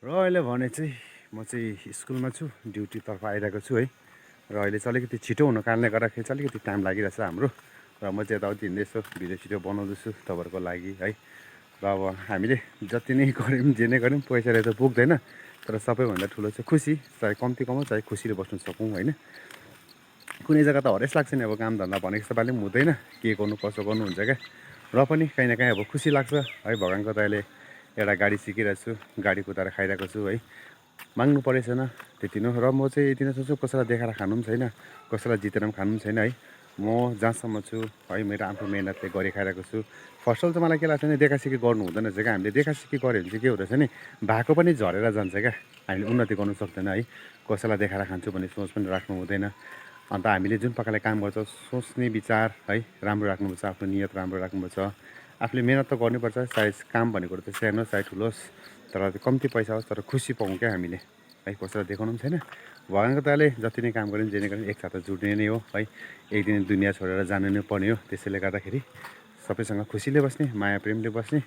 र अहिले भने चाहिँ म चाहिँ स्कुलमा छु, ड्युटीतर्फ आइरहेको छु है। र अहिले चाहिँ अलिकति छिटो हुनु कारणले गर्दाखेरि चाहिँ अलिकति टाइम लागिरहेछ हाम्रो। र म चाहिँ यताउति हिँड्दैछु, भिडियो सिडियो बनाउँदैछु तपाईँहरूको लागि है। र अब हामीले जति नै गऱ्यौँ जे नै गऱ्यौँ पैसाले त पुग्दैन, तर सबैभन्दा ठुलो चाहिँ खुसी, चाहे कम्ती कमाउँ चाहे खुसीले बस्नु सकौँ होइन। कुनै जग्गा त हरेस लाग्छ नि, अब काम धन्दा भनेको जस्तो पालि पनि हुँदैन, के गर्नु कसो गर्नु हुन्छ क्या। र पनि काहीँ न काहीँ अब खुसी लाग्छ है। भगवान्को दयाले एउटा गाडी सिकिरहेको छु, गाडी कुदाएर खाइरहेको छु है। माग्नु परेको छैन त्यति नै हो। र म चाहिँ यति नै सोच्छु, कसैलाई देखाएर खानु पनि छैन, कसैलाई जितेर पनि खानु पनि छैन है। म जहाँसम्म छु है, मेरो आफ्नो मेहनतले गरी खाइरहेको छु। फर्स्ट अल चाहिँ मलाई के लाग्छ भने देखासिकी गर्नु हुँदैन रहेछ क्या। हामीले देखासिकी गऱ्यो भने चाहिँ के हुँदो रहेछ नि, भएको पनि झरेर जान्छ क्या। हामीले उन्नति गर्नु सक्दैन है। कसैलाई देखाएर खान्छु भन्ने सोच पनि राख्नु हुँदैन। अन्त हामीले जुन प्रकारले काम गर्छौँ, सोच्ने विचार है राम्रो राख्नुपर्छ, आफ्नो नियत राम्रो राख्नुपर्छ। आफूले मेहनत त गर्नुपर्छ, चाहे काम भनेको त सानो चाहे ठुलो होस्, तर कम्ती पैसा होस् तर खुसी पाउँ क्या हामीले है। कसैलाई देखाउनु पनि छैन। भगवान्को दयाले जति नै काम गऱ्यौँ जे नै गऱ्यौँ एकसाथ जुट्ने नै हो है। एक दिन दुनियाँ छोडेर जानु नै पर्ने हो। त्यसैले गर्दाखेरि सबैसँग खुसीले बस्ने, माया प्रेमले बस्ने